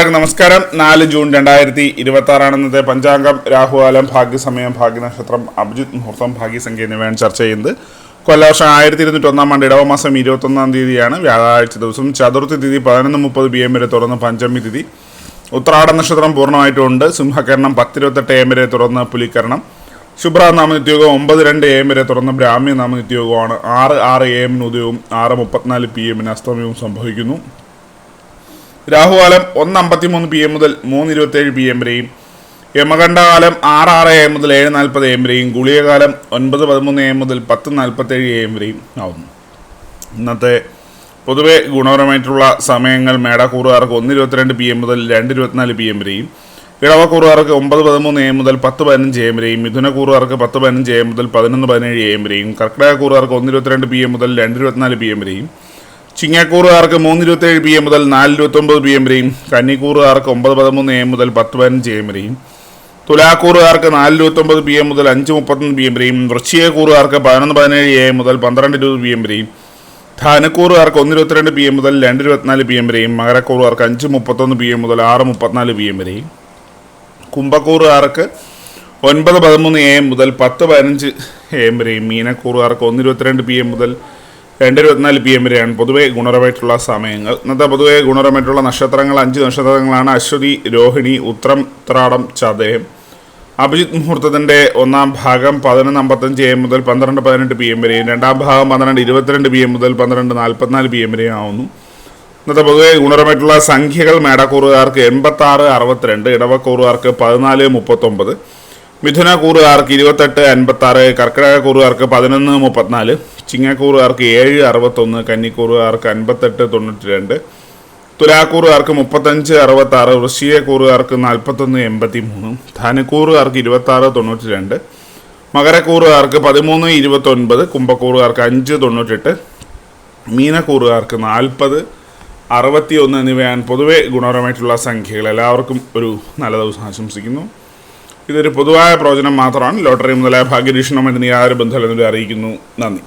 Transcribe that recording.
നമസ്കാരം. 4 ജൂൺ 2026 ഇന്നത്തെ പഞ്ചാംഗം, രാഹുകാലം, ഭാഗ്യസമയം, ഭാഗ്യനക്ഷത്രം, അഭിജിത്ത് മുഹൂർത്തം, ഭാഗ്യസംഖ്യ എന്നിവയാണ് ചർച്ച ചെയ്യുന്നത്. കൊല്ലവർഷം 1201 ആണ്ട് ഇടവമാസം 21 തീയതിയാണ്, വ്യാഴാഴ്ച ദിവസം. ചതുർത്ഥി തിഥി 11:30 PM വരെ തുറന്ന് പഞ്ചമി തിഥി. ഉത്രാട നക്ഷത്രം പൂർണ്ണമായിട്ടുമുണ്ട്. സിംഹകരണം 10:28 AM വരെ തുറന്ന് പുലിക്കരണം. ശുഭ്ര നാമനിത്യോഗം 9:02 AM വരെ തുറന്ന് ബ്രാഹ്മ്യ നാമനിത്യോഗമാണ്. 6:06 AM ഉദയവും 6:34 PM അസ്തമയവും സംഭവിക്കുന്നു. രാഹുകാലം 1:53 PM മുതൽ 3:27 PM വരെയും, യമകണ്ഠകാലം 6:06 AM മുതൽ 7:40 AM വരെയും, ഗുളികകാലം 9:13 AM മുതൽ 10:47 AM വരെയും ആവുന്നു. ഇന്നത്തെ പൊതുവെ ഗുണപരമായിട്ടുള്ള സമയങ്ങൾ മേടക്കൂറുകാർക്ക് 1:22 PM മുതൽ 2:24 PM വരെയും, ഇടവക്കൂറുകാർക്ക് 9:13 AM മുതൽ 10:15 AM വരെയും, മിഥുനക്കൂറുകാർക്ക് 10:15 AM മുതൽ 11:17 AM വരെയും, കർക്കിടകക്കൂറുകാർക്ക് 1:22 PM മുതൽ 2:24 PM വരെയും, ചിങ്ങക്കൂറുകാർക്ക് 3:27 PM മുതൽ 4:29 PM വരെയും, കന്നിക്കൂറുകാർക്ക് 9:13 AM മുതൽ 10:15 AM വരെയും, തുലാക്കൂറുകാർക്ക് 4:29 PM മുതൽ 5:31 PM വരെയും, വൃശ്ചികക്കൂറുകാർക്ക് 11:17 AM മുതൽ 12:20 PM വരെയും, ധനുക്കൂറുകാർക്ക് 1:22 PM മുതൽ 2:24 PM വരെയും, മകരക്കൂറുകാർക്ക് 5:31 PM മുതൽ 6:34 PM വരെയും, കുംഭക്കൂറുകാർക്ക് 9:13 AM മുതൽ 10:15 AM വരെയും, മീനക്കൂറുകാർക്ക് 1:22 PM മുതൽ 2:24 PM വരെയാണ് പൊതുവെ ഗുണപരമായിട്ടുള്ള സമയങ്ങൾ. ഇന്നത്തെ പൊതുവെ ഗുണപരമായിട്ടുള്ള നക്ഷത്രങ്ങൾ 5 നക്ഷത്രങ്ങളാണ്: അശ്വതി, രോഹിണി, ഉത്രം, ഉത്രാടം, ചതയം. അഭിജിത്ത് മുഹൂർത്തത്തിൻ്റെ ഒന്നാം ഭാഗം 11:55 AM മുതൽ 12:18 PM വരെയും, രണ്ടാം ഭാഗം 12:22 PM മുതൽ 12:44 PM വരെയും ആവുന്നു. ഇന്നത്തെ പൊതുവെ ഗുണപരമായിട്ടുള്ള സംഖ്യകൾ: മേടക്കൂറുകാർക്ക് 86-62, ഇടവക്കൂറുകാർക്ക് 14-39, മിഥുനക്കൂറുകാർക്ക് 28-56, കർക്കിടകക്കൂറുകാർക്ക് 11-34, ചിങ്ങക്കൂറുകാർക്ക് 7-61, കന്നിക്കൂറുകാർക്ക് 58-92, തുലാക്കൂറുകാർക്ക് 35-66, വൃശ്ചികക്കൂറുകാർക്ക് 41-83, ധനുക്കൂറുകാർക്ക് 26-92, മകരക്കൂറുകാർക്ക് 13-29, കുംഭക്കൂറുകാർക്ക് 5-98, മീനക്കൂറുകാർക്ക് 40-61 എന്നിവയാണ് പൊതുവെ ഗുണപരമായിട്ടുള്ള സംഖ്യകൾ. എല്ലാവർക്കും ഒരു നല്ല ദിവസം ആശംസിക്കുന്നു. ഇതൊരു പൊതുവായ പ്രവചനം മാത്രമാണ്. ലോട്ടറി മുതലായ ഭാഗ്യരീക്ഷണമായിട്ട് യാതൊരു ബന്ധമില്ലെന്ന് അറിയിക്കുന്നു. നന്ദി.